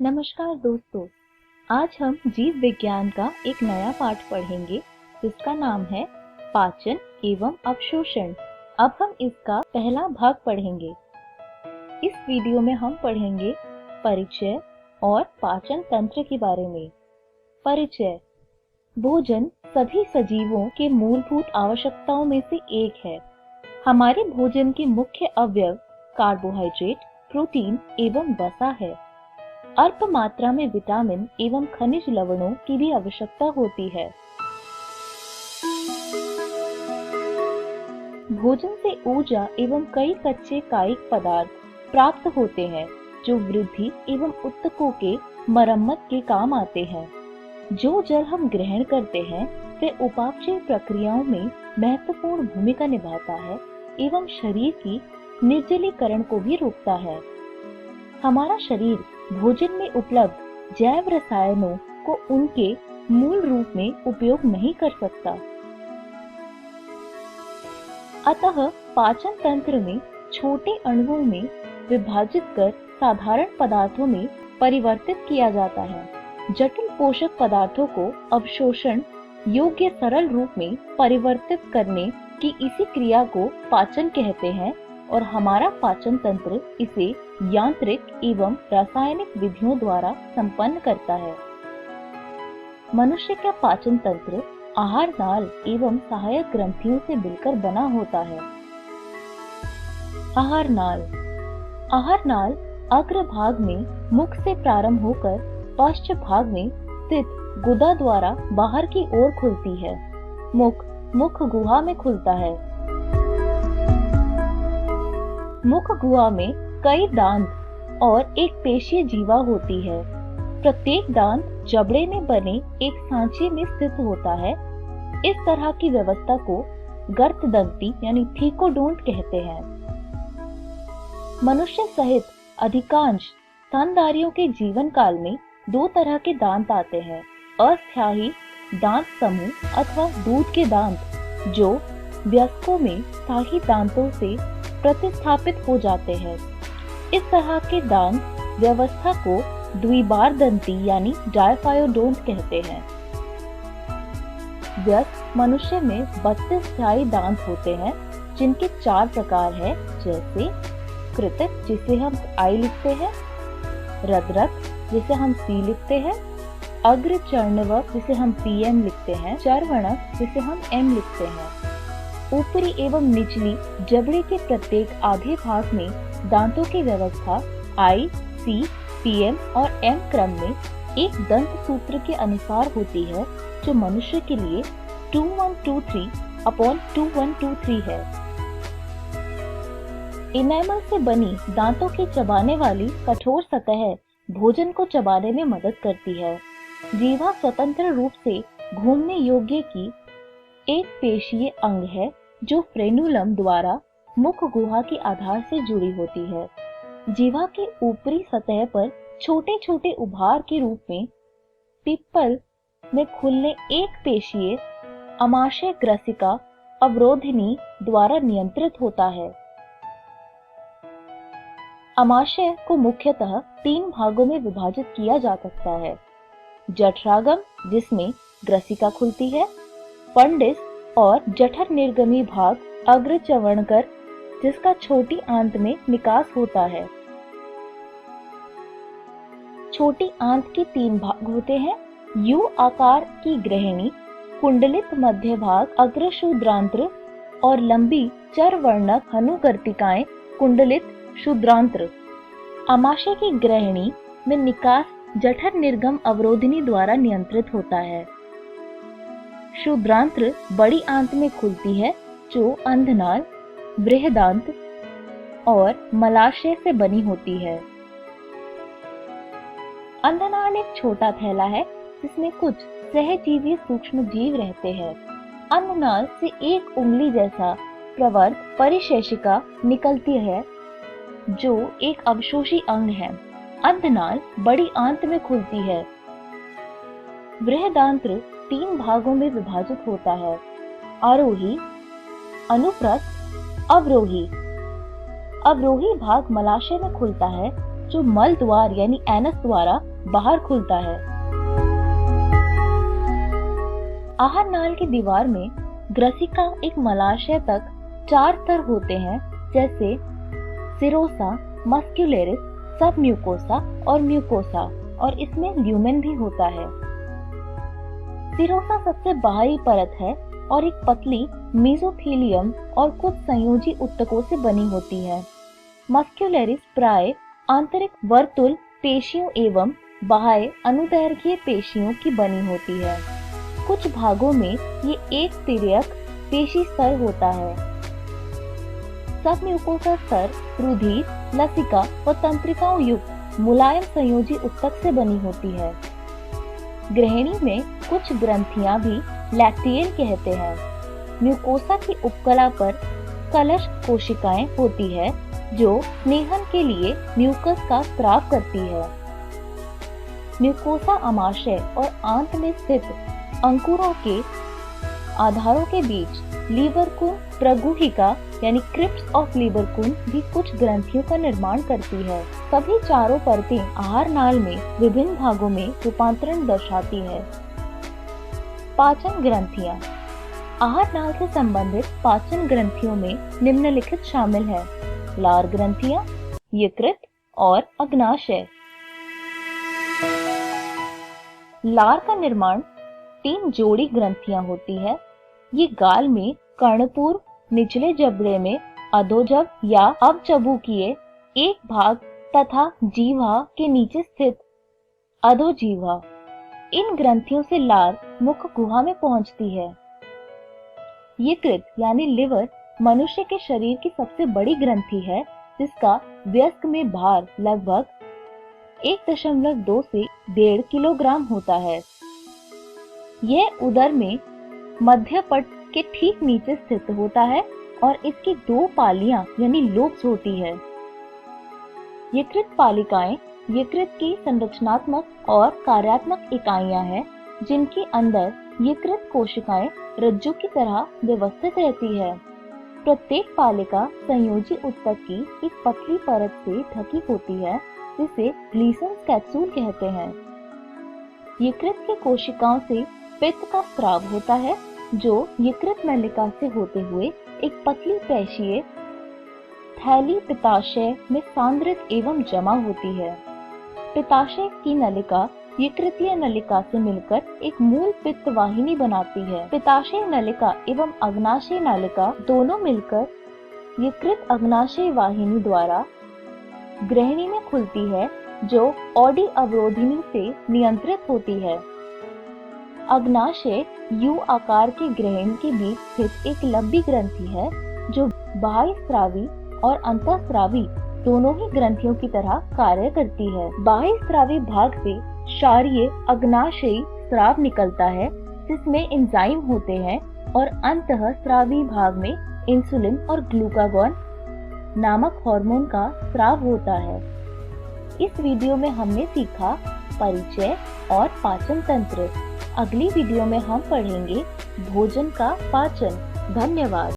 नमस्कार दोस्तों, आज हम जीव विज्ञान का एक नया पाठ पढ़ेंगे जिसका नाम है पाचन एवं अवशोषण। अब हम इसका पहला भाग पढ़ेंगे। इस वीडियो में हम पढ़ेंगे परिचय और पाचन तंत्र के बारे में। परिचय। भोजन सभी सजीवों के मूलभूत आवश्यकताओं में से एक है। हमारे भोजन के मुख्य अवयव कार्बोहाइड्रेट, प्रोटीन एवं वसा है। अल्प मात्रा में विटामिन एवं खनिज लवणों की भी आवश्यकता होती है। भोजन से ऊर्जा एवं कई कच्चे कायिक पदार्थ प्राप्त होते हैं जो वृद्धि एवं ऊतकों के मरम्मत के काम आते हैं। जो जल हम ग्रहण करते हैं वह उपापचय प्रक्रियाओं में महत्वपूर्ण भूमिका निभाता है एवं शरीर की निर्जलीकरण को भी रोकता है। हमारा शरीर भोजन में उपलब्ध जैव रसायनों को उनके मूल रूप में उपयोग नहीं कर सकता। अतः पाचन तंत्र में छोटे अणुओं में विभाजित कर साधारण पदार्थों में परिवर्तित किया जाता है। जटिल पोषक पदार्थों को अवशोषण योग्य सरल रूप में परिवर्तित करने की इसी क्रिया को पाचन कहते हैं और हमारा पाचन तंत्र इसे यांत्रिक एवं रासायनिक विधियों द्वारा संपन्न करता है। मनुष्य का पाचन तंत्र आहार नाल एवं सहायक ग्रंथियों से मिलकर बना होता है। आहार नाल। आहार नाल अग्र भाग में मुख से प्रारंभ होकर पश्च भाग में स्थित गुदा द्वारा बाहर की ओर खुलती है। मुख गुहा में खुलता है। मुख गुहा में कई दांत और एक पेशीय जीवा होती है। प्रत्येक दांत जबड़े में बने एक सांचे में स्थित होता है। इस तरह की व्यवस्था को गर्तदंती यानी थीकोडोंट कहते हैं। मनुष्य सहित अधिकांश स्तनधारियों के जीवन काल में दो तरह के दांत आते हैं। अस्थायी दांत समूह अथवा दूध के दांत जो वयस्कों में स्थायी दांतों से प्रतिस्थापित हो जाते हैं। इस तरह के दांत व्यवस्था को द्विबार दंती यानी डायफायोडोंट कहते हैं। वयस्क मनुष्य में 32 स्थायी दांत होते हैं जिनके 4 प्रकार हैं, जैसे कृतक जिसे हम आई लिखते हैं, रद्रक जिसे हम सी लिखते हैं, अग्र चर्णवक जिसे हम PM लिखते हैं, चर्वणक जिसे हम M लिखते हैं। ऊपरी एवं निचली जबड़े के प्रत्येक आधे भाग में दांतों की व्यवस्था I, C, PM और M क्रम में एक दंत सूत्र के अनुसार होती है जो मनुष्य के लिए 2123/2123 है। इनेमल से बनी दांतों की चबाने वाली कठोर सतह भोजन को चबाने में मदद करती है। जीवा स्वतंत्र रूप से घूमने योग्य की एक पेशीय अंग है जो फ्रेनुलम द्वारा मुख गुहा के आधार से जुड़ी होती है। जीवा के ऊपरी सतह पर छोटे छोटे उभार के रूप में पिप्पल में खुलने एक पेशीय अमाशय ग्रसिका अवरोधिनी द्वारा नियंत्रित होता है। अमाशय को मुख्यतः 3 भागों में विभाजित किया जा सकता है। जठरागम जिसमें ग्रसिका खुलती है, पंडिस और जठर निर्गमी भाग अग्र चवणकर जिसका छोटी आंत में निकास होता है। छोटी आंत के 3 भाग होते हैं। यू आकार की ग्रहणी, कुंडलित मध्य भाग अग्र शूद्रांत्र और लंबी चरवर्णक हनुगर्तिकाएं कुंडलित शूद्रांत्र। अमाशय की ग्रहणी में निकास जठर निर्गम अवरोधिनी द्वारा नियंत्रित होता है। शूद्रांत्र बड़ी आंत में खुलती है जो अंधनाल, बृहदांत और मलाशय से बनी होती है। अंधनाल एक छोटा थैला है जिसमें कुछ सहजीवी सूक्ष्म जीव रहते हैं। अंधनाल से एक उंगली जैसा प्रवर्त परिशेषिका निकलती है जो एक अवशोषी अंग है। अंधनाल बड़ी आंत में खुलती है। बृहदांत्र 3 भागों में विभाजित होता है। आरोही, अनुप्रस्थ, अवरोही। अवरोही भाग मलाशय में खुलता है जो मल द्वार यानी एनस द्वारा बाहर खुलता है। आहार नाल की दीवार में ग्रसिका एक मलाशय तक 4 स्तर होते हैं, जैसे सिरोसा, मस्क्युलरिस, सब म्यूकोसा और म्यूकोसा, और इसमें ल्यूमेन भी होता है। सिरोसा सबसे बाहरी परत है और एक पतली मेसोथेलियम और कुछ संयोजी ऊतकों से बनी होती है। मस्क्युलरिस प्राय आंतरिक वर्तुल पेशियों एवं बाह्य अनुदैर्घ्य पेशियों की बनी होती है। कुछ भागों में ये एक तिर्यक पेशी स्तर होता है। सब म्यूकोसा स्तर रुधिर, लसिका व तंत्रिकाओं युक्त मुलायम संयोजी ऊतक से बनी होती है। ग्रहणी में कुछ ग्रंथियां भी लैक्टियल कहते हैं। म्यूकोसा की उपकला पर कलश कोशिकाएं होती है जो स्नेहन के लिए म्यूकस का स्राव करती है। म्यूकोसा अमाशय और आंत में स्थित अंकुरों के आधारों के बीच लीबरकुन प्रगुहिका यानी क्रिप्स ऑफ लीबरकुन भी कुछ ग्रंथियों का निर्माण करती है। सभी चारों परतें आहार नाल में विभिन्न भागों में रूपांतरण दर्शाती है। पाचन ग्रंथियां। आहार नाल से संबंधित पाचन ग्रंथियों में निम्नलिखित शामिल है: लार ग्रंथियां, यकृत और अग्नाशय। लार का निर्माण 3 जोड़ी ग्रंथियां होती है। ये गाल में कर्णपूर्व निचले जबड़े में अधोजब या अवचबुकीय एक भाग तथा जीवा के नीचे स्थित अधोजीवा। इन ग्रंथियों से लार मुख गुहा में पहुंचती है। यकृत यानी लिवर मनुष्य के शरीर की सबसे बड़ी ग्रंथि है, जिसका वयस्क में भार लगभग 1.2 से 1.5 किलोग्राम होता है। यह उदर में मध्य पट के ठीक नीचे स्थित होता है और इसकी 2 पालियां यानी लोब्स होती है। यकृत पालिकाएं यकृत की संरचनात्मक और कार्यात्मक इकाइयां हैं, जिनके अंदर यकृत कोशिकाएं रज्जु की तरह व्यवस्थित रहती है। प्रत्येक पालिका संयोजी ऊतक की एक पतली परत से ढकी होती है, जिसे ग्लीसन कैप्सूल कहते हैं। यकृत की कोशिकाओं से पित्त का स्राव होता है, जो यकृत नलिका से होते हुए एक पतली पेशीय थैली पित्ताशय में सांद्रित एवं जमा होती है। पित्ताशय की नलिका यकृतीय नलिका से मिलकर एक मूल पित्त वाहिनी बनाती है। पित्ताशय नलिका एवं अग्नाशय नलिका दोनों मिलकर यकृत अग्नाशय वाहिनी द्वारा ग्रहणी में खुलती है, जो ऑडी अवरोधिनी से नियंत्रित होती है। अग्नाशय यू आकार के ग्रहण के बीच स्थित एक लंबी ग्रंथि है, जो बाह्य स्रावी और अंतःस्रावी दोनों ही ग्रंथियों की तरह कार्य करती है। बाह्य स्रावी भाग से क्षारीय अग्नाशयी स्राव निकलता है, जिसमें एंजाइम होते हैं, और अंतःस्रावी भाग में इंसुलिन और ग्लूकागॉन नामक हार्मोन का स्राव होता है। इस वीडियो में हमने सीखा परिचय और पाचन तंत्र। अगली वीडियो में हम पढ़ेंगे भोजन का पाचन। धन्यवाद।